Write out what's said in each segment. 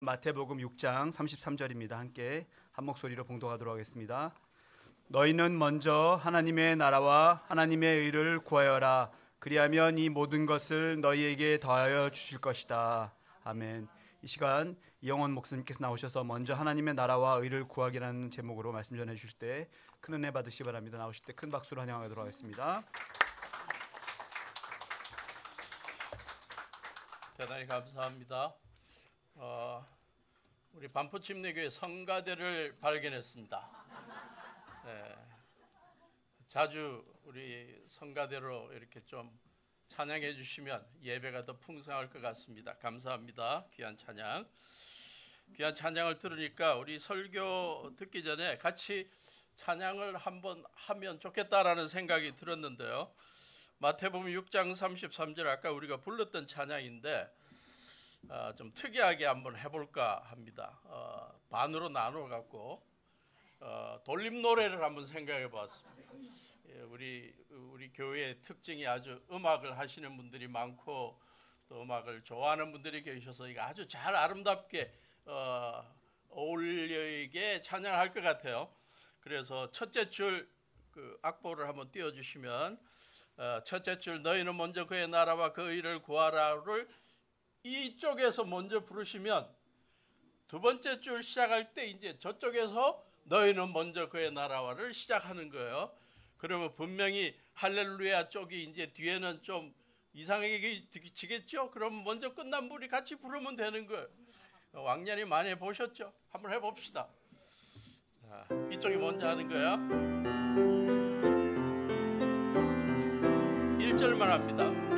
마태복음 6장 33절입니다. 함께 한 목소리로 봉독하도록 하겠습니다. 너희는 먼저 하나님의 나라와 하나님의 의를 구하여라. 그리하면 이 모든 것을 너희에게 더하여 주실 것이다. 아멘. 이 시간 이영원 목사님께서 나오셔서 먼저 하나님의 나라와 의를 구하기라는 제목으로 말씀 전해 주실 때 큰 은혜 받으시기 바랍니다. 나오실 때 큰 박수로 환영하도록 하겠습니다. 대단히 감사합니다. 우리 반포침례교회 성가대를 발견했습니다. 네, 자주 우리 성가대로 이렇게 좀 찬양해 주시면 예배가 더 풍성할 것 같습니다. 감사합니다. 귀한 찬양. 귀한 찬양을 들으니까 우리 설교 듣기 전에 같이 찬양을 한번 하면 좋겠다라는 생각이 들었는데요. 마태복음 6장 33절 아까 우리가 불렀던 찬양인데 좀 특이하게 한번 해볼까 합니다. 반으로 나눠 갖고 돌림 노래를 한번 생각해 봤습니다. 우리 교회의 특징이 아주 음악을 하시는 분들이 많고 또 음악을 좋아하는 분들이 계셔서 이거 아주 잘 아름답게 어울리게 찬양할 것 같아요. 그래서 첫째 줄 그 악보를 한번 띄워주시면 첫째 줄 너희는 먼저 그의 나라와 그 의를 구하라를 이쪽에서 먼저 부르시면 두 번째 줄 시작할 때 이제 저쪽에서 너희는 먼저 그의 나라와를 시작하는 거예요. 그러면 분명히 할렐루야 쪽이 이제 뒤에는 좀 이상하게 지겠죠? 그럼 먼저 끝난 분이 같이 부르면 되는 거예요. 왕년이 많이 보셨죠? 한번 해봅시다. 자, 이쪽이 먼저 하는 거야. 1절만 합니다.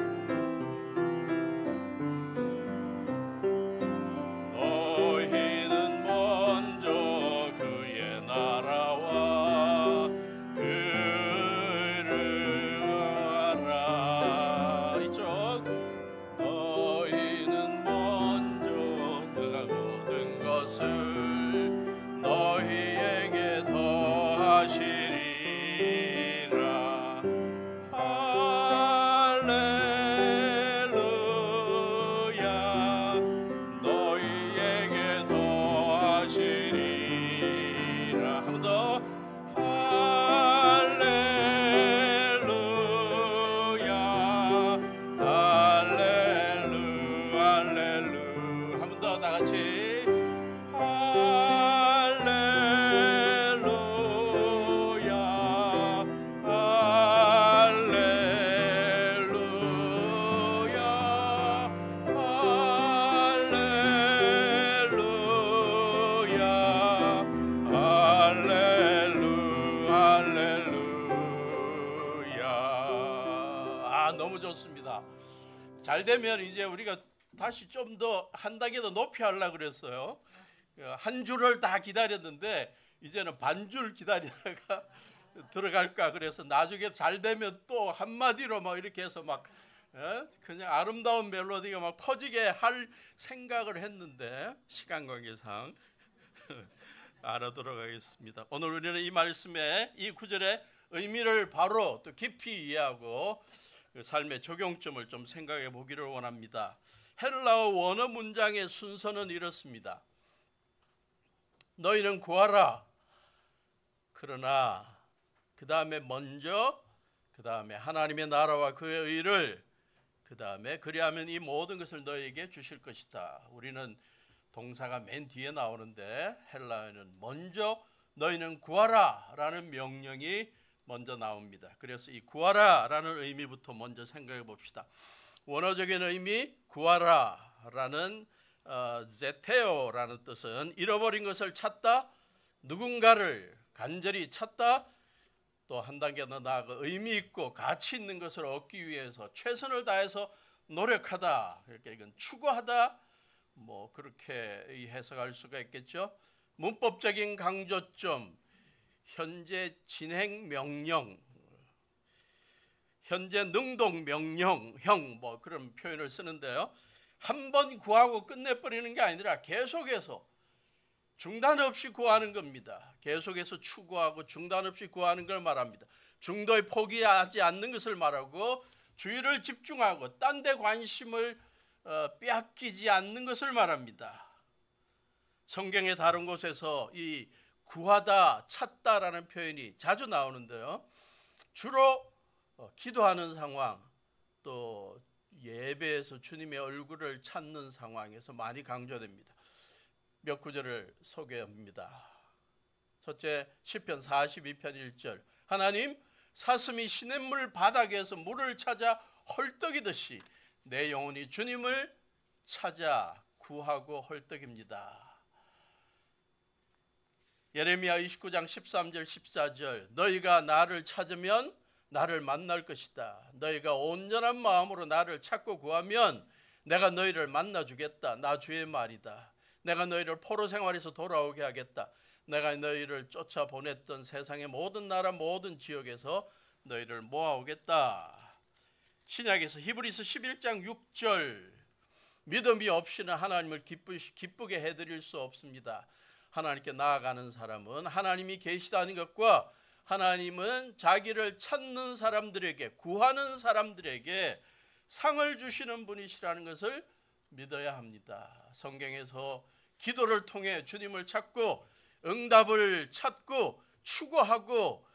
잘 되면 이제 우리가 다시 좀 더 한 단계 더 높이 하려고 그랬어요. 한 줄을 다 기다렸는데 이제는 반줄 기다리다가 들어갈까 그래서 나중에 잘 되면 또 한마디로 막 이렇게 해서 막 그냥 아름다운 멜로디가 막 퍼지게 할 생각을 했는데 시간 관계상 안 하도록 하겠습니다. 오늘 우리는 이 말씀의 이 구절의 의미를 바로 또 깊이 이해하고 삶의 적용점을 좀 생각해 보기를 원합니다. 헬라어 원어 문장의 순서는 이렇습니다. 너희는 구하라. 그러나 그 다음에 먼저 그 다음에 하나님의 나라와 그의 의를 그 다음에 그리하면 이 모든 것을 너희에게 주실 것이다. 우리는 동사가 맨 뒤에 나오는데 헬라어는 먼저 너희는 구하라 라는 명령이 먼저 나옵니다. 그래서 이 구하라 라는 의미부터 먼저 생각해 봅시다. 원어적인 의미 구하라 라는 제테오라는 뜻은 잃어버린 것을 찾다, 누군가를 간절히 찾다, 또 한 단계 더 나아가 의미 있고 가치 있는 것을 얻기 위해서 최선을 다해서 노력하다. 그러니까 이건 추구하다, 뭐 그렇게 해석할 수가 있겠죠. 문법적인 강조점, 현재 진행 명령, 현재 능동 명령형 뭐 그런 표현을 쓰는데요. 한 번 구하고 끝내버리는 게 아니라 계속해서 중단 없이 구하는 겁니다. 계속해서 추구하고 중단 없이 구하는 걸 말합니다. 중도에 포기하지 않는 것을 말하고 주의를 집중하고 딴 데 관심을 빼앗기지 않는 것을 말합니다. 성경의 다른 곳에서 이 구하다, 찾다라는 표현이 자주 나오는데요. 주로 기도하는 상황, 또 예배에서 주님의 얼굴을 찾는 상황에서 많이 강조됩니다. 몇 구절을 소개합니다. 첫째, 시편 42편 1절. 하나님, 사슴이 시냇물 바닥에서 물을 찾아 헐떡이듯이 내 영혼이 주님을 찾아 구하고 헐떡입니다. 예레미야 29장 13절 14절. 너희가 나를 찾으면 나를 만날 것이다. 너희가 온전한 마음으로 나를 찾고 구하면 내가 너희를 만나주겠다. 나 주의 말이다. 내가 너희를 포로 생활에서 돌아오게 하겠다. 내가 너희를 쫓아보냈던 세상의 모든 나라 모든 지역에서 너희를 모아오겠다. 신약에서 히브리서 11장 6절. 믿음이 없이는 하나님을 기쁘게 해드릴 수 없습니다. 하나님께 나아가는 사람은 하나님이 계시다는 것과 하나님은 자기를 찾는 사람들에게, 구하는 사람들에게 상을 주시는 분이시라는 것을 믿어야 합니다. 성경에서 기도를 통해 주님을 찾고 응답을 찾고 추구하고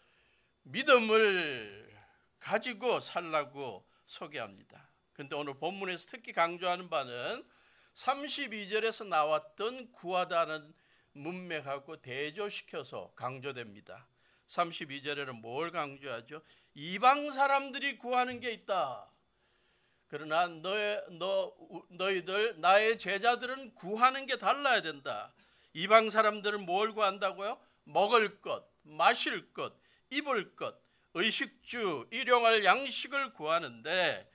믿음을 가지고 살라고 소개합니다. 그런데 오늘 본문에서 특히 강조하는 바는 32절에서 나왔던 구하다는 문맥하고 대조시켜서 강조됩니다. 32절에는 뭘 강조하죠? 이방 사람들이 구하는 게 있다. 그러나 너희들 나의 제자들은 구하는 게 달라야 된다. 이방 사람들은 뭘 구한다고요? 먹을 것, 마실 것, 입을 것, 의식주, 일용할 양식을 구하는데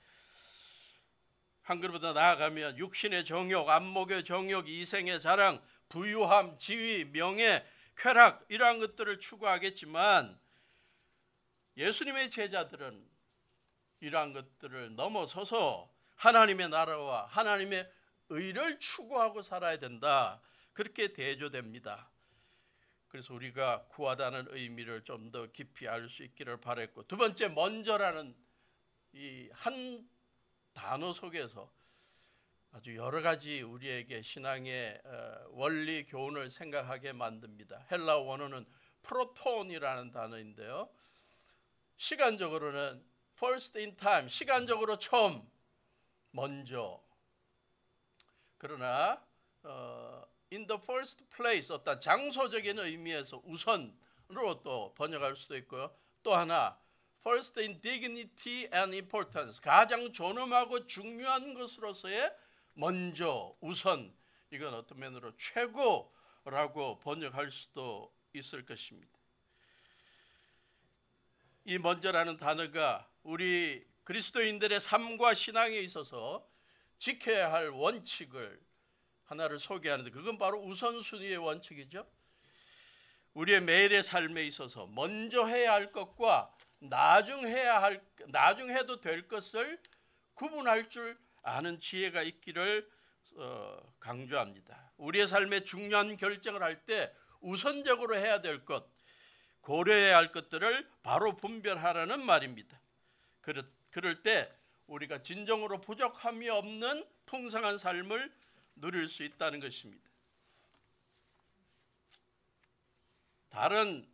한 그릇보다 나아가면 육신의 정욕, 안목의 정욕, 이생의 자랑, 부유함, 지위, 명예, 쾌락 이러한 것들을 추구하겠지만 예수님의 제자들은 이러한 것들을 넘어서서 하나님의 나라와 하나님의 의를 추구하고 살아야 된다. 그렇게 대조됩니다. 그래서 우리가 구하다는 의미를 좀 더 깊이 알 수 있기를 바랬고, 두 번째 먼저라는 이 한 단어 속에서 아주 여러 가지 우리에게 신앙의 원리 교훈을 생각하게 만듭니다. 헬라 원어는 프로톤이라는 단어인데요. 시간적으로는 first in time, 시간적으로 처음, 먼저. 그러나 in the first place, 어떤 장소적인 의미에서 우선으로 또 번역할 수도 있고요. 또 하나 first in dignity and importance, 가장 존엄하고 중요한 것으로서의 먼저, 우선, 이건 어떤 면으로 최고라고 번역할 수도 있을 것입니다. 이 먼저라는 단어가 우리 그리스도인들의 삶과 신앙에 있어서 지켜야 할 원칙을 하나를 소개하는데, 그건 바로 우선순위의 원칙이죠. 우리의 매일의 삶에 있어서 먼저 해야 할 것과 나중 해도 될 것을 구분할 줄 아는 지혜가 있기를 강조합니다. 우리의 삶에 중요한 결정을 할 때 우선적으로 해야 될 것, 고려해야 할 것들을 바로 분별하라는 말입니다. 그럴 때 우리가 진정으로 부족함이 없는 풍성한 삶을 누릴 수 있다는 것입니다. 다른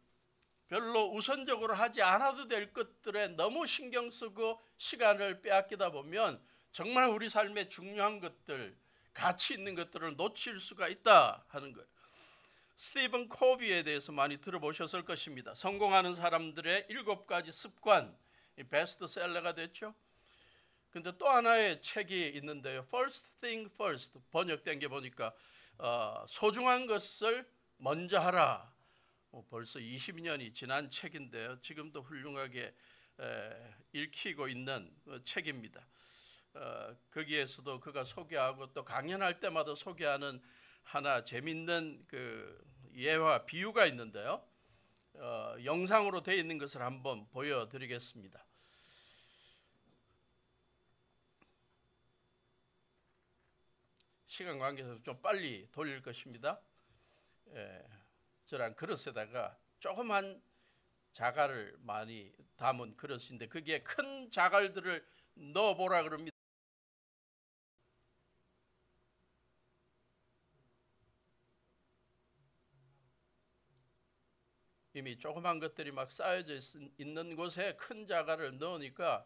별로 우선적으로 하지 않아도 될 것들에 너무 신경 쓰고 시간을 빼앗기다 보면 정말 우리 삶의 중요한 것들, 가치 있는 것들을 놓칠 수가 있다 하는 거예요. 스티븐 코비에 대해서 많이 들어보셨을 것입니다. 성공하는 사람들의 7가지 습관, 베스트셀러가 됐죠. 근데 또 하나의 책이 있는데요. First Thing First, 번역된 게 보니까 소중한 것을 먼저 하라. 벌써 20년이 지난 책인데요. 지금도 훌륭하게 읽히고 있는 책입니다. 거기에서도 그가 소개하고 또 강연할 때마다 소개하는 하나 재밌는 그 예화 비유가 있는데요. 영상으로 되어 있는 것을 한번 보여드리겠습니다. 시간 관계에서 좀 빨리 돌릴 것입니다. 저랑 그릇에다가 조그만 자갈을 많이 담은 그릇인데 거기에 큰 자갈들을 넣어보라 그럽니다. 이미 조그만 것들이 막 쌓여져 있는 곳에 큰 자갈을 넣으니까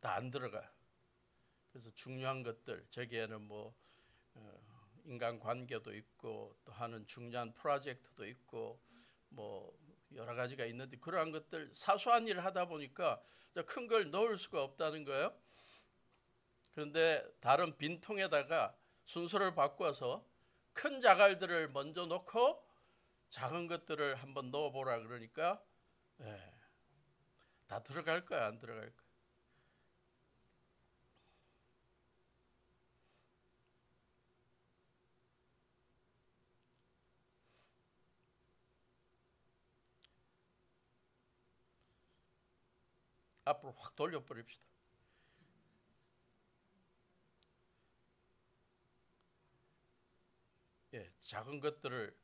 다 안 들어가. 그래서 중요한 것들, 저기에는 뭐 인간관계도 있고 또 하는 중요한 프로젝트도 있고 뭐 여러 가지가 있는데, 그러한 것들 사소한 일을 하다 보니까 큰 걸 넣을 수가 없다는 거예요. 그런데 다른 빈통에다가 순서를 바꿔서 큰 자갈들을 먼저 넣고 작은 것들을 한번 넣어보라 그러니까 다 들어갈 거야, 안 들어갈 거야? 앞으로 확 돌려버립시다. 작은 것들을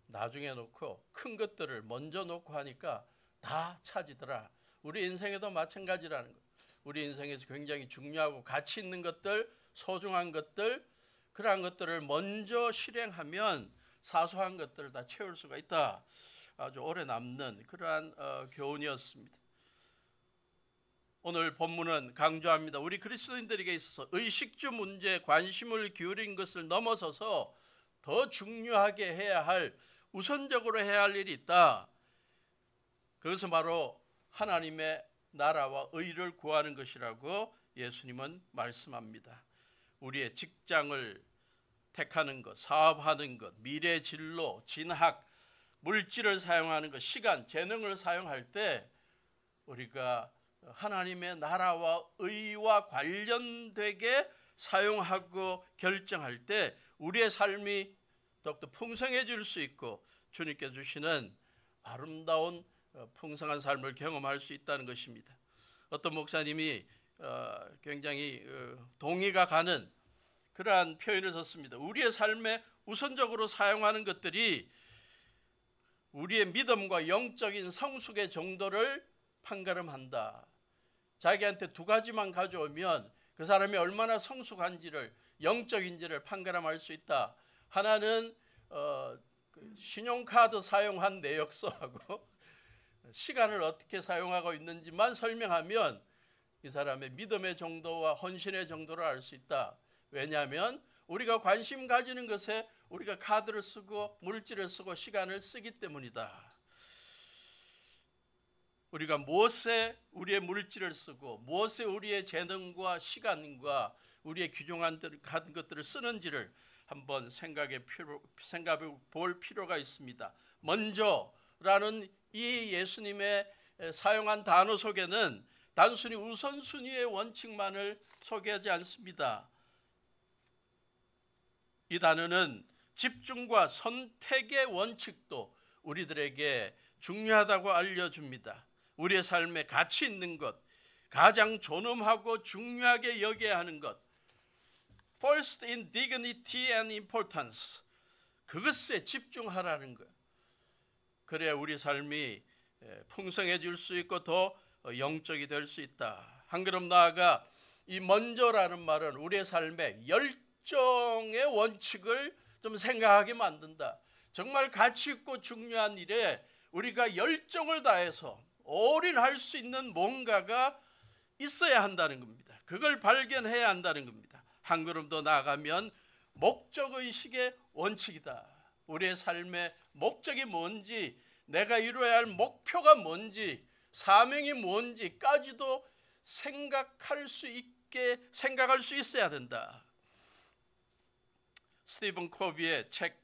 나중에 놓고 큰 것들을 먼저 놓고 하니까 다 차지더라. 우리 인생에도 마찬가지라는 거. 우리 인생에서 굉장히 중요하고 가치 있는 것들, 소중한 것들, 그러한 것들을 먼저 실행하면 사소한 것들을 다 채울 수가 있다. 아주 오래 남는 그러한 교훈이었습니다. 오늘 본문은 강조합니다. 우리 그리스도인들에게 있어서 의식주 문제에 관심을 기울인 것을 넘어서서 더 중요하게 해야 할, 우선적으로 해야 할 일이 있다. 그것은 바로 하나님의 나라와 의를 구하는 것이라고 예수님은 말씀합니다. 우리의 직장을 택하는 것, 사업하는 것, 미래 진로, 진학, 물질을 사용하는 것, 시간, 재능을 사용할 때 우리가 하나님의 나라와 의와 관련되게 사용하고 결정할 때 우리의 삶이 더욱더 풍성해질 수 있고 주님께 주시는 아름다운 풍성한 삶을 경험할 수 있다는 것입니다. 어떤 목사님이 굉장히 동의가 가는 그러한 표현을 썼습니다. 우리의 삶에 우선적으로 사용하는 것들이 우리의 믿음과 영적인 성숙의 정도를 판가름한다. 자기한테 두 가지만 가져오면 그 사람이 얼마나 성숙한지를, 영적인지를 판가름할 수 있다. 하나는 신용카드 사용한 내역서하고 시간을 어떻게 사용하고 있는지만 설명하면 이 사람의 믿음의 정도와 헌신의 정도를 알 수 있다. 왜냐하면 우리가 관심 가지는 것에 우리가 카드를 쓰고 물질을 쓰고 시간을 쓰기 때문이다. 우리가 무엇에 우리의 물질을 쓰고 무엇에 우리의 재능과 시간과 우리의 귀중한 것들을 쓰는지를 한번 생각해 볼 필요가 있습니다. 먼저라는 이 예수님의 사용한 단어 속에는 단순히 우선순위의 원칙만을 소개하지 않습니다. 이 단어는 집중과 선택의 원칙도 우리들에게 중요하다고 알려줍니다. 우리의 삶에 가치 있는 것, 가장 존엄하고 중요하게 여겨야 하는 것, first in dignity and importance, 그것에 집중하라는 것. 그래야 우리 삶이 풍성해질 수 있고 더 영적이 될 수 있다. 한 걸음 나아가 이 먼저라는 말은 우리의 삶에 열정의 원칙을 좀 생각하게 만든다. 정말 가치 있고 중요한 일에 우리가 열정을 다해서 올인할 수 있는 뭔가가 있어야 한다는 겁니다. 그걸 발견해야 한다는 겁니다. 한 걸음 더 나아가면 목적의식의 원칙이다. 우리의 삶의 목적이 뭔지, 내가 이루어야 할 목표가 뭔지, 사명이 뭔지까지도 생각할 수 있어야 된다. 스티븐 코비의 책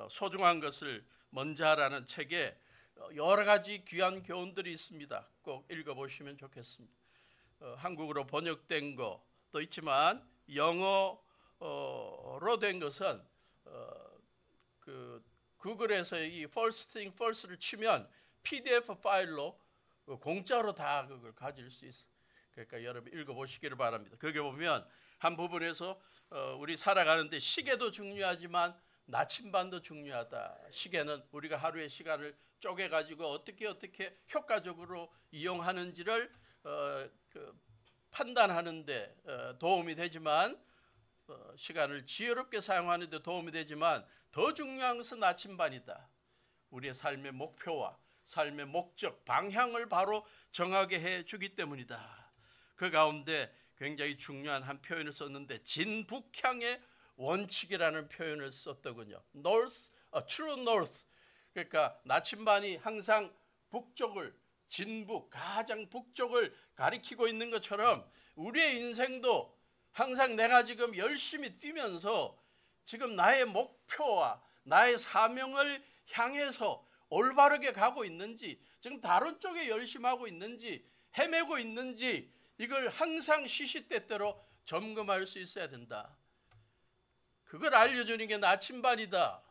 소중한 것을 먼저 하라는 책에 여러 가지 귀한 교훈들이 있습니다. 꼭 읽어보시면 좋겠습니다. 한국어로 번역된 것도 있지만 영어로 된 것은 구글에서 이 First Thing First를 치면 PDF 파일로 공짜로 다 그걸 가질 수 있어. 그러니까 여러분 읽어보시기를 바랍니다. 거기 보면 한 부분에서 우리 살아가는데 시계도 중요하지만 나침반도 중요하다. 시계는 우리가 하루의 시간을 쪼개가지고 어떻게 효과적으로 이용하는지를 판단하는 데 도움이 되지만 시간을 지혜롭게 사용하는 데 도움이 되지만 더 중요한 것은 나침반이다. 우리의 삶의 목표와 삶의 목적, 방향을 바로 정하게 해주기 때문이다. 그 가운데 굉장히 중요한 한 표현을 썼는데 진북향의 원칙이라는 표현을 썼더군요. North, true north. 그러니까 나침반이 항상 북쪽을, 진북, 가장 북쪽을 가리키고 있는 것처럼 우리의 인생도 항상 내가 지금 열심히 뛰면서 지금 나의 목표와 나의 사명을 향해서 올바르게 가고 있는지, 지금 다른 쪽에 열심히 하고 있는지, 헤매고 있는지, 이걸 항상 시시때때로 점검할 수 있어야 된다. 그걸 알려주는 게 나침반이다.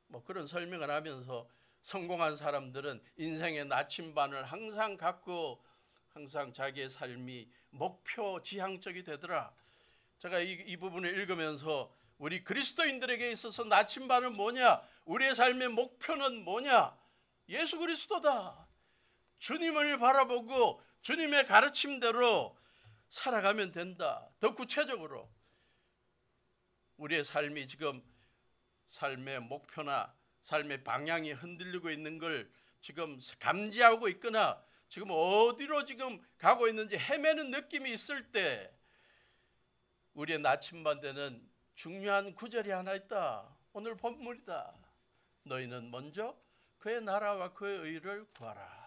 뭐 그런 설명을 하면서 성공한 사람들은 인생의 나침반을 항상 갖고 항상 자기의 삶이 목표 지향적이 되더라. 제가 이 부분을 읽으면서 우리 그리스도인들에게 있어서 나침반은 뭐냐? 우리의 삶의 목표는 뭐냐? 예수 그리스도다. 주님을 바라보고 주님의 가르침대로 살아가면 된다. 더 구체적으로 우리의 삶이 지금 삶의 목표나 삶의 방향이 흔들리고 있는 걸 지금 감지하고 있거나 지금 어디로 지금 가고 있는지 헤매는 느낌이 있을 때 우리의 나침반 되는 중요한 구절이 하나 있다. 오늘 본문이다. 너희는 먼저 그의 나라와 그의 의를 구하라.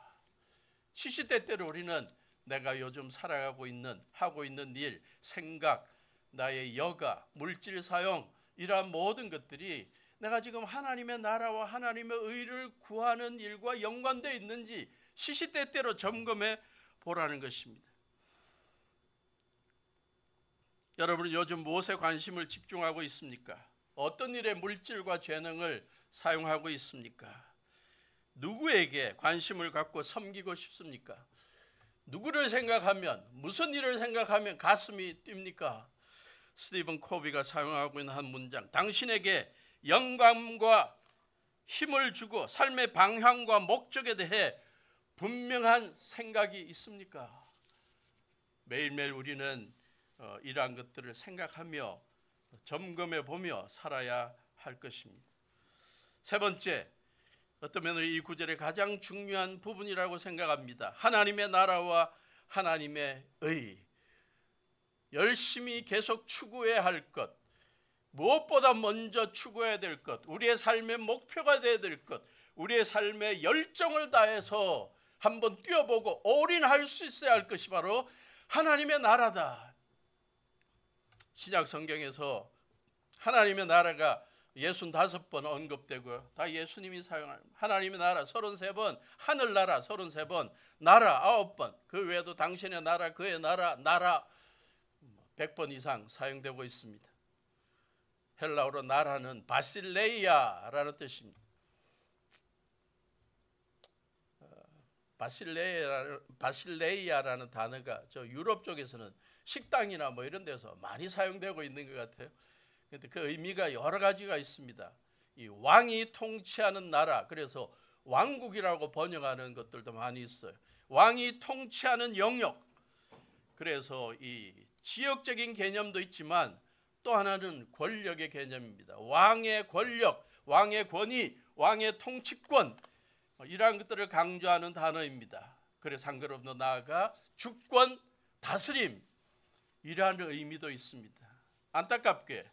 시시때때로 우리는 내가 요즘 살아가고 있는, 하고 있는 일, 생각, 나의 여가, 물질 사용, 이러한 모든 것들이 내가 지금 하나님의 나라와 하나님의 의를 구하는 일과 연관되어 있는지 시시때때로 점검해 보라는 것입니다. 여러분은 요즘 무엇에 관심을 집중하고 있습니까? 어떤 일에 물질과 재능을 사용하고 있습니까? 누구에게 관심을 갖고 섬기고 싶습니까? 누구를 생각하면, 무슨 일을 생각하면 가슴이 뜁니까? 스티븐 코비가 사용하고 있는 한 문장, 당신에게 영감과 힘을 주고 삶의 방향과 목적에 대해 분명한 생각이 있습니까? 매일매일 우리는 이러한 것들을 생각하며 점검해 보며 살아야 할 것입니다. 세 번째, 어떤 면으로 이 구절의 가장 중요한 부분이라고 생각합니다. 하나님의 나라와 하나님의 의. 열심히 계속 추구해야 할 것, 무엇보다 먼저 추구해야 될 것, 우리의 삶의 목표가 되어야 될 것, 우리의 삶의 열정을 다해서 한번 뛰어보고 올인할 수 있어야 할 것이 바로 하나님의 나라다. 신약 성경에서 하나님의 나라가 65번 언급되고요. 다 예수님이 사용한 하나님의 나라 33번, 하늘나라 33번, 나라 9번, 그 외에도 당신의 나라, 그의 나라, 나라 100번 이상 사용되고 있습니다. 헬라어로 나라는 바실레이아라는 뜻입니다. 바실레이아라는 단어가 저 유럽 쪽에서는 식당이나 뭐 이런 데서 많이 사용되고 있는 것 같아요. 그런데 그 의미가 여러 가지가 있습니다. 이 왕이 통치하는 나라, 그래서 왕국이라고 번역하는 것들도 많이 있어요. 왕이 통치하는 영역, 그래서 이 지역적인 개념도 있지만 또 하나는 권력의 개념입니다. 왕의 권력, 왕의 권위, 왕의 통치권, 이러한 것들을 강조하는 단어입니다. 그래서 한 걸음 더 나아가 주권, 다스림, 이러한 의미도 있습니다. 안타깝게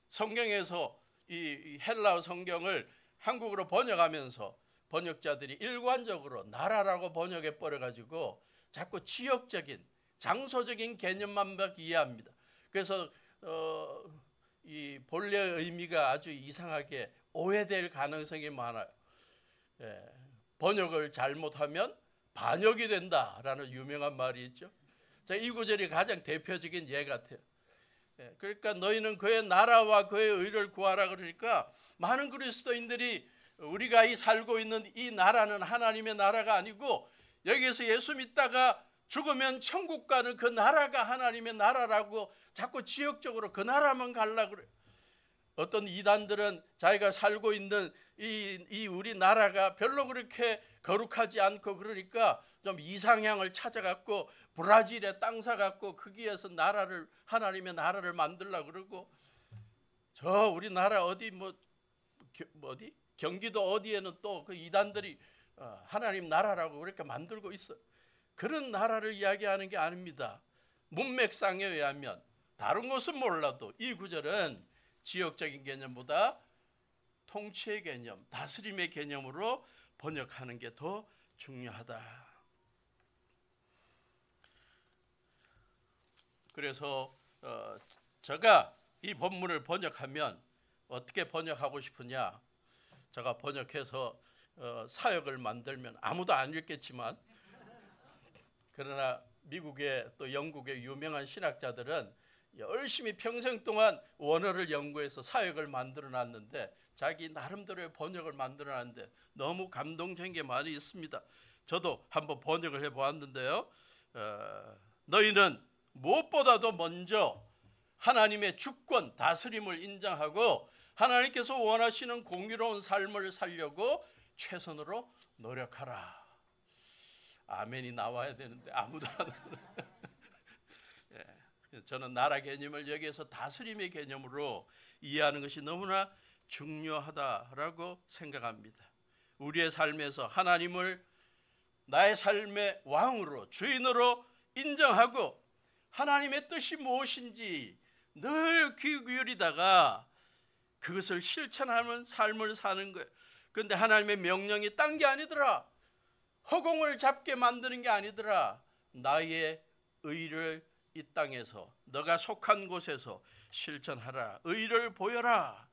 성경에서 이 헬라어 성경을 한국어로 번역하면서 번역자들이 일관적으로 나라라고 번역해 버려가지고 자꾸 지역적인, 장소적인 개념만 이해합니다. 그래서 이 본래의 의미가 아주 이상하게 오해될 가능성이 많아요. 번역을 잘못하면 반역이 된다라는 유명한 말이 있죠. 자, 이 구절이 가장 대표적인 예 같아요. 그러니까 너희는 그의 나라와 그의 의를 구하라 그러니까 많은 그리스도인들이 우리가 살고 있는 이 나라는 하나님의 나라가 아니고 여기에서 예수 믿다가 죽으면 천국 가는 그 나라가 하나님의 나라라고 자꾸 지역적으로 그 나라만 가려고 그래요. 어떤 이단들은 자기가 살고 있는 이 우리 나라가 별로 그렇게 거룩하지 않고 그러니까 좀 이상향을 찾아갖고 브라질에 땅 사갖고 거기에서 하나님의 나라를 만들려고 그러고, 저 우리나라 어디 어디 경기도 어디에는 또 그 이단들이 하나님 나라라고 그렇게 만들고 있어. 그런 나라를 이야기하는 게 아닙니다. 문맥상에 의하면 다른 것은 몰라도 이 구절은 지역적인 개념보다 통치의 개념, 다스림의 개념으로 번역하는 게 더 중요하다. 그래서 제가 이 본문을 번역하면 어떻게 번역하고 싶으냐? 제가 번역해서 사역을 만들면 아무도 안 읽겠지만, 그러나 미국의 또 영국의 유명한 신학자들은 열심히 평생 동안 원어를 연구해서 사역을 만들어 놨는데 자기 나름대로의 번역을 만들어 놨는데 너무 감동적인 게 많이 있습니다. 저도 한번 번역을 해보았는데요. 너희는 무엇보다도 먼저 하나님의 주권, 다스림을 인정하고 하나님께서 원하시는 공의로운 삶을 살려고 최선으로 노력하라. 아멘이 나와야 되는데 아무도 안 하는. 저는 나라 개념을 여기에서 다스림의 개념으로 이해하는 것이 너무나 중요하다라고 생각합니다. 우리의 삶에서 하나님을 나의 삶의 왕으로, 주인으로 인정하고 하나님의 뜻이 무엇인지 늘 귀 기울이다가 그것을 실천하는 삶을 사는 거예요. 그런데 하나님의 명령이 딴 게 아니더라. 허공을 잡게 만드는 게 아니더라. 나의 의를 이 땅에서, 너가 속한 곳에서 실천하라. 의를 보여라.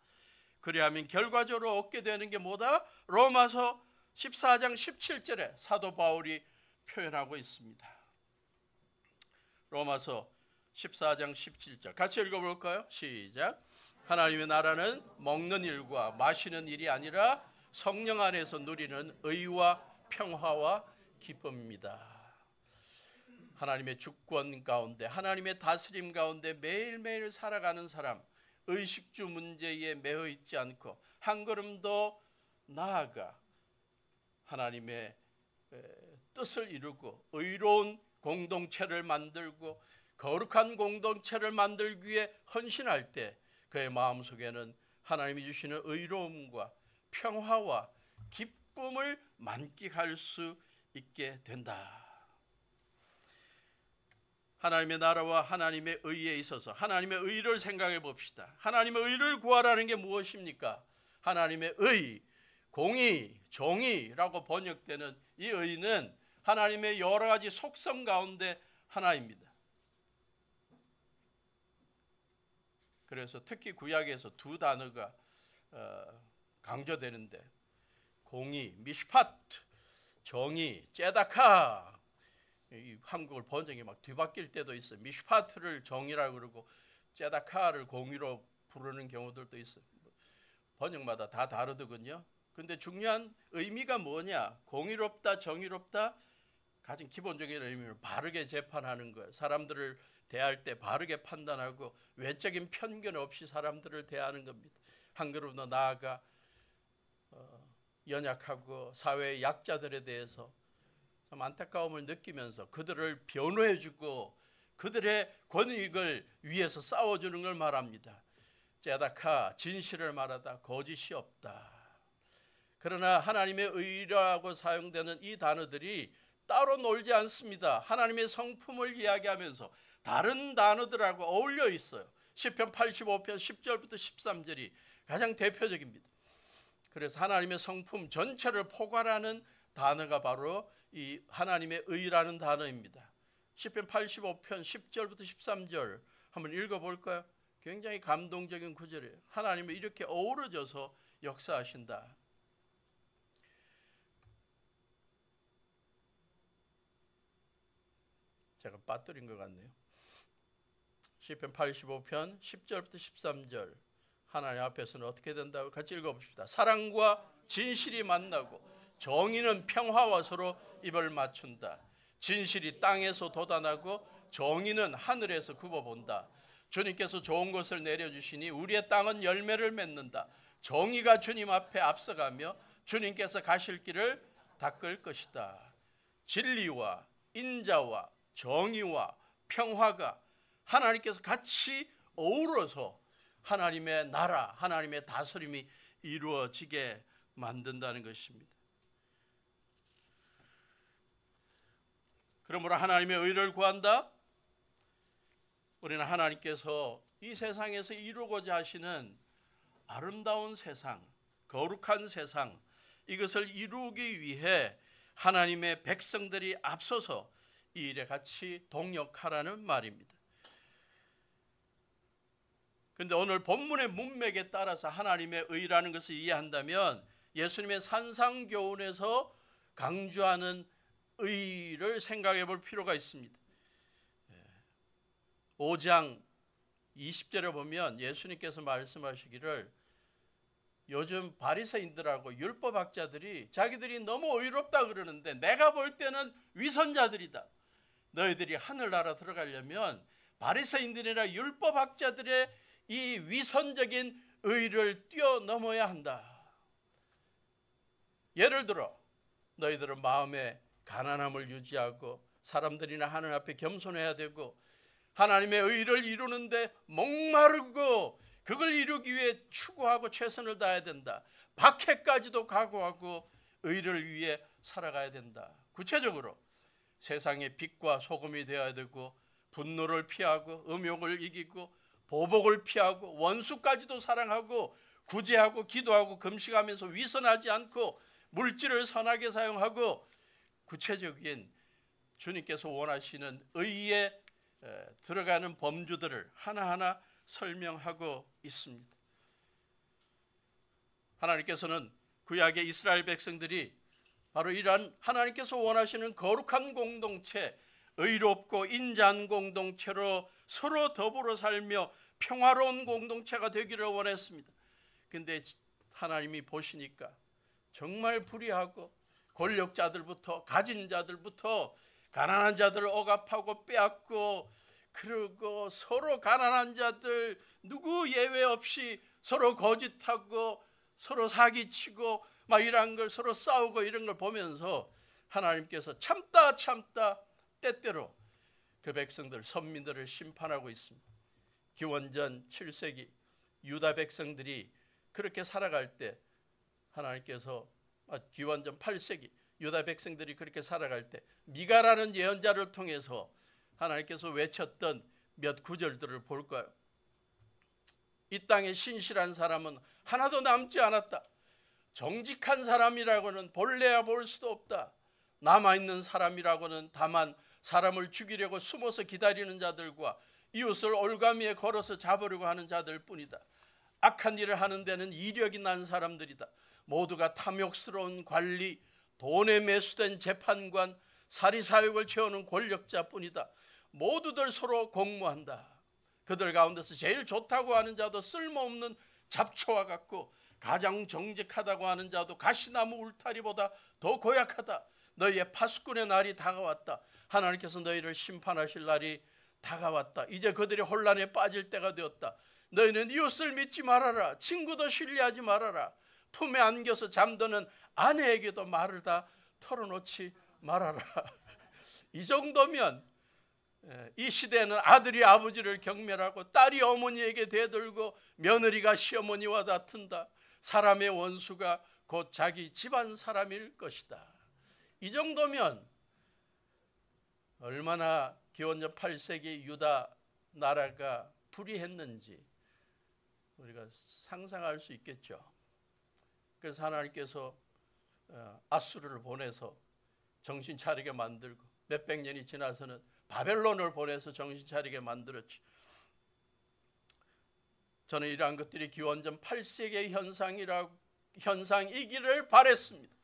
그리하면 결과적으로 얻게 되는 게 뭐다? 로마서 14장 17절에 사도 바울이 표현하고 있습니다. 로마서 14장 17절 같이 읽어볼까요? 시작. 하나님의 나라는 먹는 일과 마시는 일이 아니라 성령 안에서 누리는 의와 평화와 기쁨입니다. 하나님의 주권 가운데, 하나님의 다스림 가운데 매일매일 살아가는 사람, 의식주 문제에 매여 있지 않고 한 걸음 더 나아가 하나님의 뜻을 이루고 의로운 공동체를 만들고 거룩한 공동체를 만들기 위해 헌신할 때 그의 마음속에는 하나님이 주시는 의로움과 평화와 기쁨을 만끽할 수 있게 된다. 하나님의 나라와 하나님의 의에 있어서 하나님의 의를 생각해 봅시다. 하나님의 의를 구하라는 게 무엇입니까? 하나님의 의, 공의, 정의라고 번역되는 이 의는 하나님의 여러 가지 속성 가운데 하나입니다. 그래서 특히 구약에서 두 단어가 강조되는데, 공의, 미슈파트, 정의, 째다카. 이 한국을 번역이 막 뒤바뀔 때도 있어요. 미슈파트를 정의라고 그러고 째다카를 공의로 부르는 경우들도 있어요. 번역마다 다 다르더군요. 근데 중요한 의미가 뭐냐? 공의롭다, 정의롭다. 가장 기본적인 의미는 바르게 재판하는 거예요. 사람들을 대할 때 바르게 판단하고 외적인 편견 없이 사람들을 대하는 겁니다. 한 걸음 더 나아가 연약하고 사회의 약자들에 대해서 참 안타까움을 느끼면서 그들을 변호해주고 그들의 권익을 위해서 싸워주는 걸 말합니다. 째다카, 진실을 말하다, 거짓이 없다. 그러나 하나님의 의라고 사용되는 이 단어들이 따로 놀지 않습니다. 하나님의 성품을 이야기하면서 다른 단어들하고 어울려 있어요. 시편 85편 10절부터 13절이 가장 대표적입니다. 그래서 하나님의 성품 전체를 포괄하는 단어가 바로 이 하나님의 의라는 단어입니다. 시편 85편 10절부터 13절 한번 읽어볼까요? 굉장히 감동적인 구절이에요. 하나님은 이렇게 어우러져서 역사하신다. 제가 빠뜨린 것 같네요. 시편 85편 10절부터 13절 하나님 앞에서는 어떻게 된다고 같이 읽어봅시다. 사랑과 진실이 만나고 정의는 평화와 서로 입을 맞춘다. 진실이 땅에서 돋아나고 정의는 하늘에서 굽어본다. 주님께서 좋은 것을 내려주시니 우리의 땅은 열매를 맺는다. 정의가 주님 앞에 앞서가며 주님께서 가실 길을 닦을 것이다. 진리와 인자와 정의와 평화가 하나님께서 같이 어우러서 하나님의 나라, 하나님의 다스림이 이루어지게 만든다는 것입니다. 그러므로 하나님의 의를 구한다. 우리는 하나님께서 이 세상에서 이루고자 하시는 아름다운 세상, 거룩한 세상, 이것을 이루기 위해 하나님의 백성들이 앞서서 이 일에 같이 동역하라는 말입니다. 그런데 오늘 본문의 문맥에 따라서 하나님의 의라는 것을 이해한다면 예수님의 산상교훈에서 강조하는 의를 생각해 볼 필요가 있습니다. 5장 20절에 보면 예수님께서 말씀하시기를 요즘 바리새인들하고 율법학자들이 자기들이 너무 의롭다 그러는데 내가 볼 때는 위선자들이다. 너희들이 하늘나라 들어가려면 바리새인들이나 율법학자들의 이 위선적인 의를 뛰어넘어야 한다. 예를 들어 너희들은 마음에 가난함을 유지하고 사람들이나 하늘 앞에 겸손해야 되고 하나님의 의를 이루는데 목마르고 그걸 이루기 위해 추구하고 최선을 다해야 된다. 박해까지도 각오하고 의를 위해 살아가야 된다. 구체적으로 세상의 빛과 소금이 되어야 되고 분노를 피하고 음욕을 이기고 보복을 피하고 원수까지도 사랑하고 구제하고 기도하고 금식하면서 위선하지 않고 물질을 선하게 사용하고 구체적인 주님께서 원하시는 의에 들어가는 범주들을 하나하나 설명하고 있습니다. 하나님께서는 구약의 이스라엘 백성들이 바로 이러한 하나님께서 원하시는 거룩한 공동체, 의롭고 인자한 공동체로 서로 더불어 살며 평화로운 공동체가 되기를 원했습니다. 그런데 하나님이 보시니까 정말 불의하고 권력자들부터 가진 자들부터 가난한 자들을 억압하고 빼앗고 그리고 서로 가난한 자들 누구 예외 없이 서로 거짓하고 서로 사기치고 막 이런 걸 서로 싸우고 이런 걸 보면서 하나님께서 참다 때때로 그 백성들 선민들을 심판하고 있습니다. 기원전 7세기 유다 백성들이 그렇게 살아갈 때 하나님께서 기원전 8세기 유다 백성들이 그렇게 살아갈 때 미가라는 예언자를 통해서 하나님께서 외쳤던 몇 구절들을 볼까요? 이 땅에 신실한 사람은 하나도 남지 않았다. 정직한 사람이라고는 볼래야 볼 수도 없다. 남아있는 사람이라고는 다만 사람을 죽이려고 숨어서 기다리는 자들과 이웃을 올가미에 걸어서 잡으려고 하는 자들 뿐이다. 악한 일을 하는 데는 이력이 난 사람들이다. 모두가 탐욕스러운 관리, 돈에 매수된 재판관, 사리사욕을 채우는 권력자뿐이다. 모두들 서로 공모한다. 그들 가운데서 제일 좋다고 하는 자도 쓸모없는 잡초와 같고 가장 정직하다고 하는 자도 가시나무 울타리보다 더 고약하다. 너희의 파수꾼의 날이 다가왔다. 하나님께서 너희를 심판하실 날이 다가왔다. 이제 그들이 혼란에 빠질 때가 되었다. 너희는 이웃을 믿지 말아라. 친구도 신뢰하지 말아라. 품에 안겨서 잠드는 아내에게도 말을 다 털어놓지 말아라. 이 정도면 이 시대에는 아들이 아버지를 경멸하고 딸이 어머니에게 대들고 며느리가 시어머니와 다툰다. 사람의 원수가 곧 자기 집안 사람일 것이다. 이 정도면 얼마나 기원전 8세기 유다 나라가 불의했는지 우리가 상상할 수 있겠죠. 그래서 하나님께서 아수르를 보내서 정신 차리게 만들고 몇백 년이 지나서는 바벨론을 보내서 정신 차리게 만들었지. 저는 이러한 것들이 기원전 8세기의 현상이기를 바랬습니다.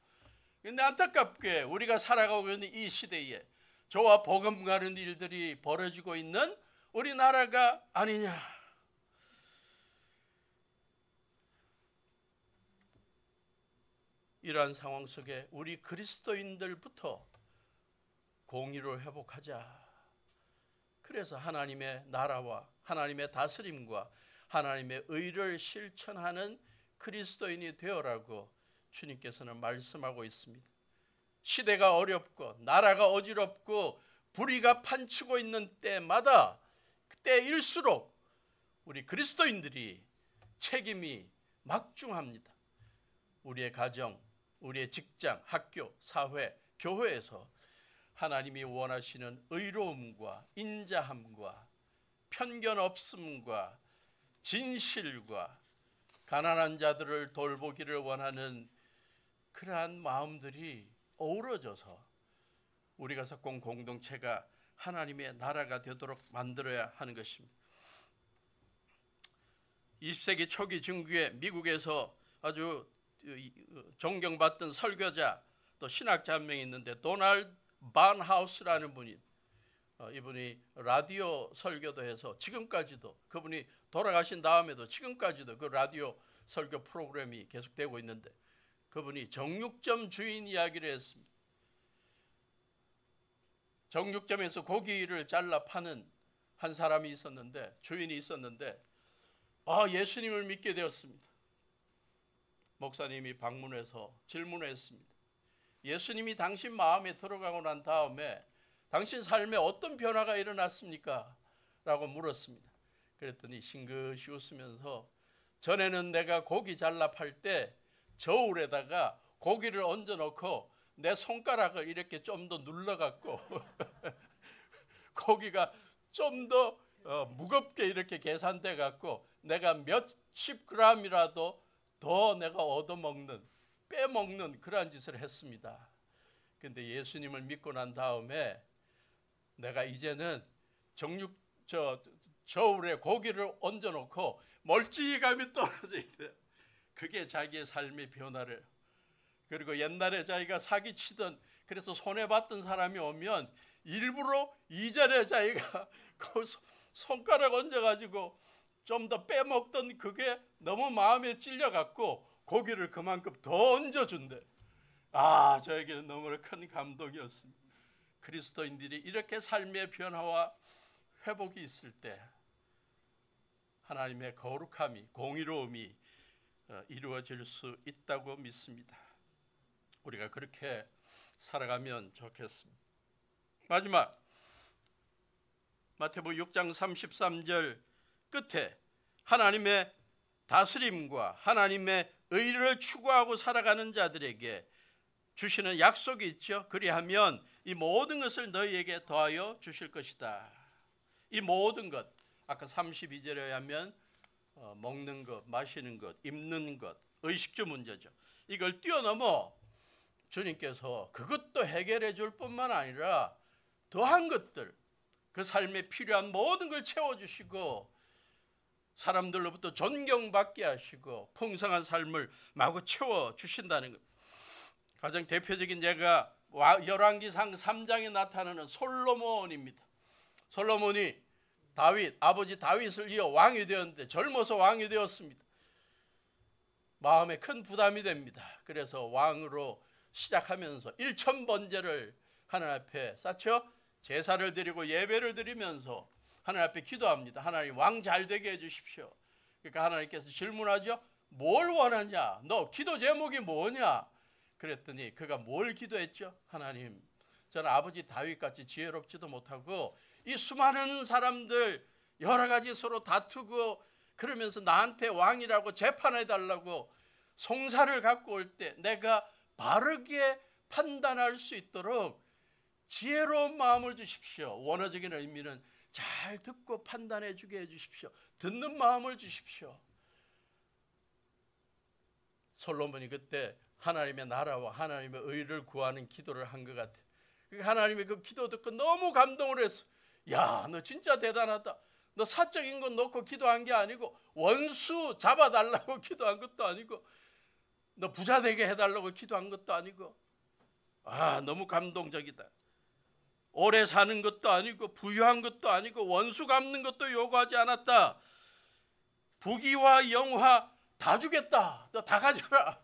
그런데 안타깝게 우리가 살아가고 있는 이 시대에 저와 복음 가는 일들이 벌어지고 있는 우리나라가 아니냐. 이러한 상황 속에 우리 그리스도인들부터 공의를 회복하자. 그래서 하나님의 나라와 하나님의 다스림과 하나님의 의를 실천하는 그리스도인이 되어라고 주님께서는 말씀하고 있습니다. 시대가 어렵고 나라가 어지럽고 불의가 판치고 있는 때마다 그때일수록 우리 그리스도인들이 책임이 막중합니다. 우리의 가정, 우리의 직장, 학교, 사회, 교회에서 하나님이 원하시는 의로움과 인자함과 편견 없음과 진실과 가난한 자들을 돌보기를 원하는 그러한 마음들이 어우러져서 우리가 속한 공동체가 하나님의 나라가 되도록 만들어야 하는 것입니다. 20세기 초기 중기에 미국에서 아주 존경받던 설교자 또 신학자 한 명이 있는데 도널드 반하우스라는 분이 이분이 라디오 설교도 해서 지금까지도 그분이 돌아가신 다음에도 지금까지도 그 라디오 설교 프로그램이 계속되고 있는데 그분이 정육점 주인 이야기를 했습니다. 정육점에서 고기를 잘라 파는 한 사람이 있었는데 주인이 있었는데 예수님을 믿게 되었습니다. 목사님이 방문해서 질문했습니다. 예수님이 당신 마음에 들어가고 난 다음에 당신 삶에 어떤 변화가 일어났습니까? 라고 물었습니다. 그랬더니 싱긋이 웃으면서 전에는 내가 고기 잘라 팔 때 저울에다가 고기를 얹어 놓고 내 손가락을 이렇게 좀 더 눌러갖고 고기가 좀 더 무겁게 이렇게 계산돼 갖고 내가 몇십 그램이라도 더 내가 얻어먹는 빼먹는 그러한 짓을 했습니다. 근데 예수님을 믿고 난 다음에 내가 이제는 저울에 고기를 얹어놓고 멀찌감이 떨어져 있대요. 그게 자기의 삶의 변화를. 그리고 옛날에 자기가 사기치던 그래서 손해봤던 사람이 오면 일부러 이전에 자기가 그 손가락 얹어가지고 좀 더 빼먹던 그게 너무 마음에 찔려갖고 고기를 그만큼 더 얹어준대. 저에게는 너무나 큰 감동이었습니다. 그리스도인들이 이렇게 삶의 변화와 회복이 있을 때 하나님의 거룩함이 공의로움이 이루어질 수 있다고 믿습니다. 우리가 그렇게 살아가면 좋겠습니다. 마지막 마태복음 6장 33절 끝에 하나님의 다스림과 하나님의 의를 추구하고 살아가는 자들에게 주시는 약속이 있죠. 그리하면 이 모든 것을 너희에게 더하여 주실 것이다. 이 모든 것, 아까 32절에 하면 먹는 것, 마시는 것, 입는 것, 의식주 문제죠. 이걸 뛰어넘어 주님께서 그것도 해결해 줄 뿐만 아니라 더한 것들, 그 삶에 필요한 모든 걸 채워주시고 사람들로부터 존경받게 하시고 풍성한 삶을 마구 채워주신다는 것. 가장 대표적인 예가 열왕기상 3장에 나타나는 솔로몬입니다. 솔로몬이 아버지 다윗을 이어 왕이 되었는데 젊어서 왕이 되었습니다. 마음에 큰 부담이 됩니다. 그래서 왕으로 시작하면서 1000번제를 하나님 앞에 쌓죠. 제사를 드리고 예배를 드리면서 하나님 앞에 기도합니다. 하나님 왕 잘 되게 해주십시오. 그러니까 하나님께서 질문하죠. 뭘 원하냐? 너 기도 제목이 뭐냐? 그랬더니 그가 뭘 기도했죠? 하나님, 저는 아버지 다윗같이 지혜롭지도 못하고 이 수많은 사람들 여러 가지 서로 다투고 그러면서 나한테 왕이라고 재판해달라고 송사를 갖고 올 때 내가 바르게 판단할 수 있도록 지혜로운 마음을 주십시오. 원어적인 의미는 잘 듣고 판단해 주게 해주십시오. 듣는 마음을 주십시오. 솔로몬이 그때 하나님의 나라와 하나님의 의를 구하는 기도를 한 것 같아요. 하나님의 그 기도 듣고 너무 감동을 했어. 야, 너 진짜 대단하다. 너 사적인 건 놓고 기도한 게 아니고 원수 잡아달라고 기도한 것도 아니고 너 부자 되게 해달라고 기도한 것도 아니고 너무 감동적이다. 오래 사는 것도 아니고 부유한 것도 아니고 원수 갚는 것도 요구하지 않았다. 부귀와 영화 다 주겠다. 너 다 가져라.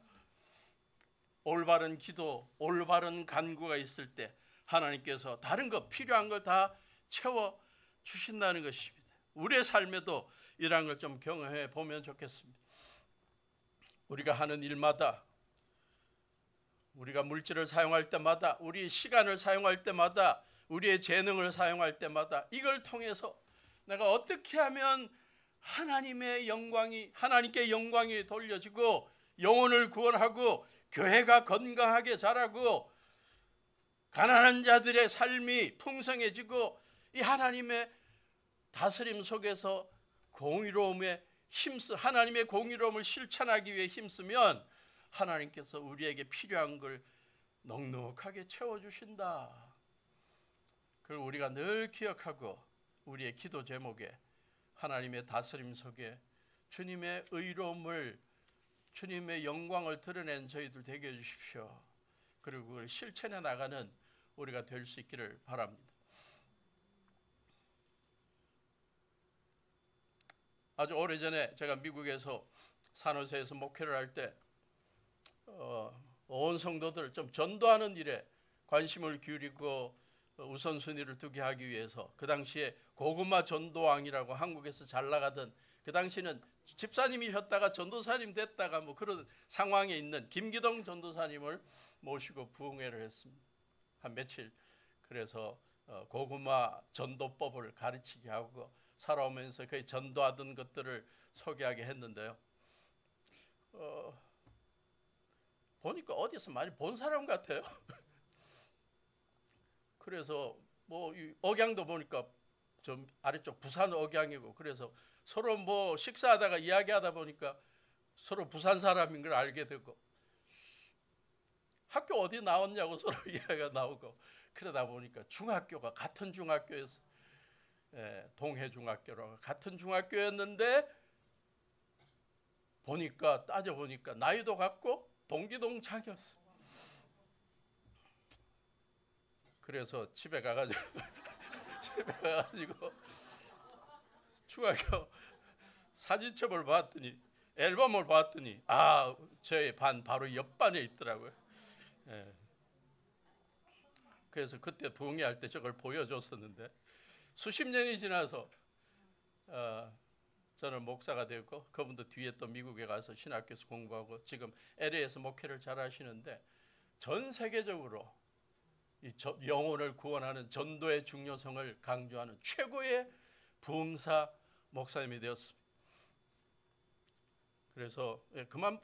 올바른 기도, 올바른 간구가 있을 때 하나님께서 다른 것 필요한 걸 다 채워 주신다는 것입니다. 우리의 삶에도 이러한 걸 좀 경험해 보면 좋겠습니다. 우리가 하는 일마다, 우리가 물질을 사용할 때마다, 우리의 시간을 사용할 때마다, 우리의 재능을 사용할 때마다 이걸 통해서 내가 어떻게 하면 하나님의 영광이, 하나님께 영광이 돌려지고 영혼을 구원하고 교회가 건강하게 자라고 가난한 자들의 삶이 풍성해지고 이 하나님의 다스림 속에서 공의로움에 하나님의 공의로움을 실천하기 위해 힘쓰면 하나님께서 우리에게 필요한 걸 넉넉하게 채워주신다. 그걸 우리가 늘 기억하고 우리의 기도 제목에 하나님의 다스림 속에 주님의 의로움을, 주님의 영광을 드러낸 저희들 되게 해주십시오. 그리고 그걸 실천해 나가는 우리가 될 수 있기를 바랍니다. 아주 오래전에 제가 미국에서 산호세에서 목회를 할 때 온 성도들 좀 전도하는 일에 관심을 기울이고 우선순위를 두게 하기 위해서 그 당시에 고구마 전도왕이라고 한국에서 잘 나가던, 그 당시는 집사님이셨다가 전도사님 됐다가 뭐 그런 상황에 있는 김기동 전도사님을 모시고 부흥회를 했습니다. 한 며칠. 그래서 고구마 전도법을 가르치게 하고 살아오면서 거의 전도하던 것들을 소개하게 했는데요. 보니까 어디서 많이 본 사람 같아요. 그래서 뭐 이 억양도 보니까 좀 아래쪽 부산 억양이고, 그래서 서로 뭐 식사하다가 이야기하다 보니까 서로 부산 사람인 걸 알게 되고, 학교 어디 나왔냐고 서로 이야기가 나오고, 그러다 보니까 중학교가 같은 중학교에서 동해중학교라고 같은 중학교였는데 따져보니까 나이도 같고 동기동창이었어. 그래서 집에 가가지고 중학교 사진첩을 봤더니, 앨범을 봤더니 저희 반 바로 옆반에 있더라고요. 그래서 그때 부흥회할 때 저걸 보여줬었는데 수십 년이 지나서 저는 목사가 되었고 그분도 뒤에 또 미국에 가서 신학교에서 공부하고 지금 LA에서 목회를 잘 하시는데, 전 세계적으로 이 영혼을 구원하는 전도의 중요성을 강조하는 최고의 부흥사 목사님이 되었습니다. 그래서 그만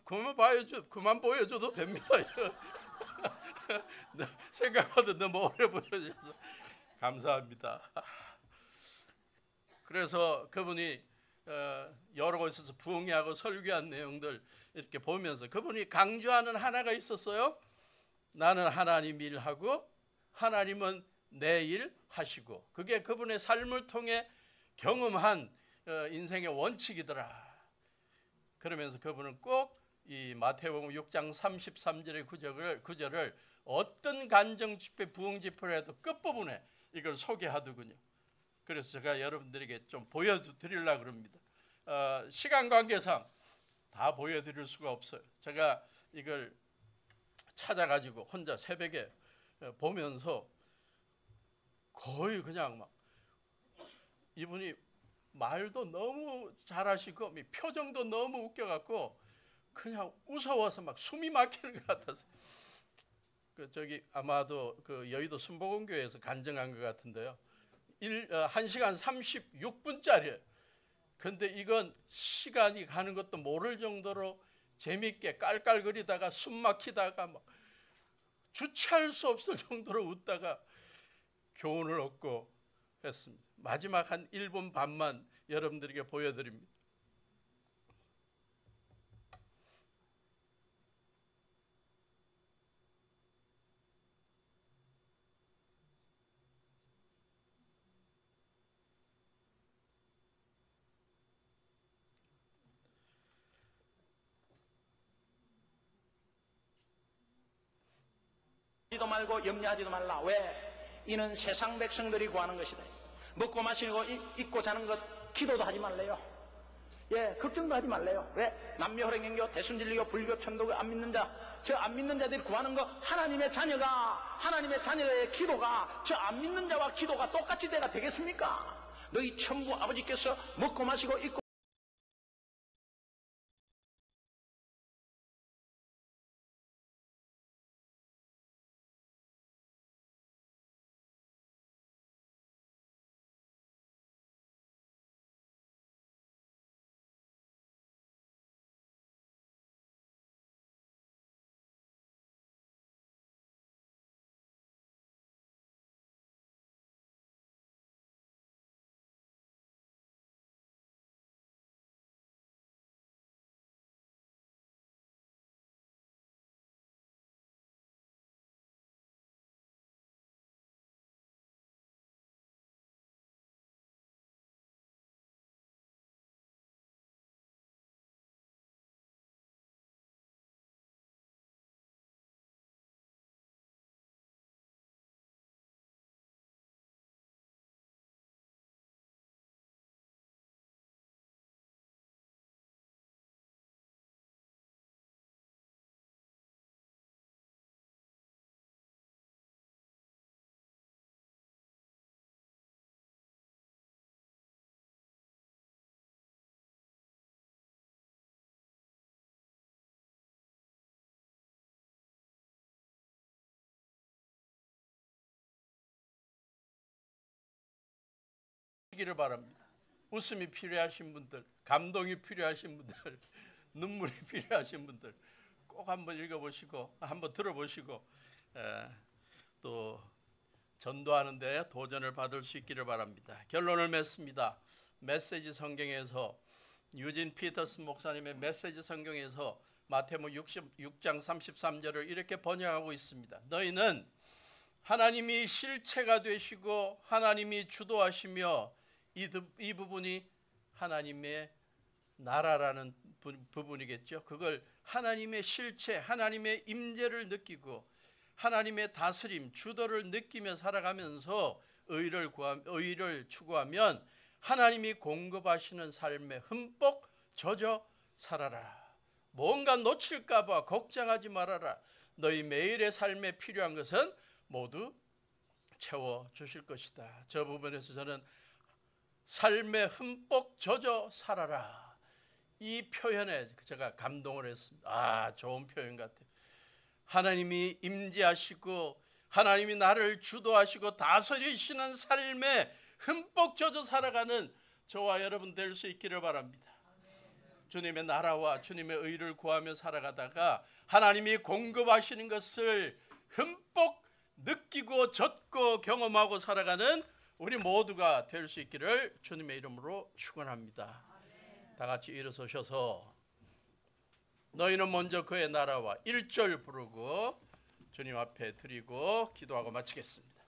보여줘도 됩니다. 생각보다 너무 오래 보여줘서 감사합니다. 그래서 그분이 여러 곳에서 부흥회하고 설교한 내용들 이렇게 보면서 그분이 강조하는 하나가 있었어요. 나는 하나님 일하고 하나님은 내 일 하시고, 그게 그분의 삶을 통해 경험한 인생의 원칙이더라. 그러면서 그분은 꼭 이 마태복음 6장 33절의 구절을 어떤 간정 집회, 부흥 집회를 해도 끝부분에 이걸 소개하더군요. 그래서 제가 여러분들에게 좀 보여드리려고 합니다. 시간 관계상 다 보여드릴 수가 없어요. 제가 이걸 찾아가지고 혼자 새벽에 보면서 거의 그냥 막, 이분이 말도 너무 잘하시고 표정도 너무 웃겨갖고 그냥 무서워서 막 숨이 막히는 것 같았어요. 저기 아마도 그 여의도 순복음교회에서 간증한 것 같은데요. 1시간 36분짜리예요. 근데 이건 시간이 가는 것도 모를 정도로 재밌게 깔깔거리다가 숨 막히다가 막 주체할 수 없을 정도로 웃다가 교훈을 얻고 했습니다. 마지막 한 1분 반만 여러분들에게 보여드립니다. 하지도 말고 염려하지도 말라. 왜? 이는 세상 백성들이 구하는 것이다. 먹고 마시고 입고 자는 것 기도도 하지 말래요. 걱정도 하지 말래요. 왜? 남녀 호랭행교 대순진리교 불교 천도교 안 믿는 자, 저 안 믿는 자들이 구하는 거, 하나님의 자녀의 기도가 저 안 믿는 자와 기도가 똑같이 돼가 되겠습니까? 너희 천부 아버지께서 먹고 마시고 입고 기를 바랍니다. 웃음이 필요하신 분들, 감동이 필요하신 분들, 눈물이 필요하신 분들 꼭 한번 읽어보시고 한번 들어보시고 또 전도하는데 도전을 받을 수 있기를 바랍니다. 결론을 맺습니다. 메시지 성경에서 유진 피터슨 목사님의 메시지 성경에서 마태복음 66장 33절을 이렇게 번역하고 있습니다. 너희는 하나님이 실체가 되시고 하나님이 주도하시며 이 부분이 하나님의 나라라는 부분이겠죠. 그걸 하나님의 실체, 하나님의 임재를 느끼고 하나님의 다스림, 주도를 느끼며 살아가면서 의를 추구하면 하나님이 공급하시는 삶에 흠뻑 젖어 살아라. 뭔가 놓칠까 봐 걱정하지 말아라. 너희 매일의 삶에 필요한 것은 모두 채워주실 것이다. 저 부분에서 저는 삶에 흠뻑 젖어 살아라. 이 표현에 제가 감동을 했습니다. 좋은 표현 같아요. 하나님이 임재하시고 하나님이 나를 주도하시고 다스리시는 삶에 흠뻑 젖어 살아가는 저와 여러분 될 수 있기를 바랍니다. 주님의 나라와 주님의 의를 구하며 살아가다가 하나님이 공급하시는 것을 흠뻑 느끼고 젖고 경험하고 살아가는 우리 모두가 될 수 있기를 주님의 이름으로 축원합니다. 다 같이 일어서셔서 너희는 먼저 그의 나라와 1절 부르고 주님 앞에 드리고 기도하고 마치겠습니다.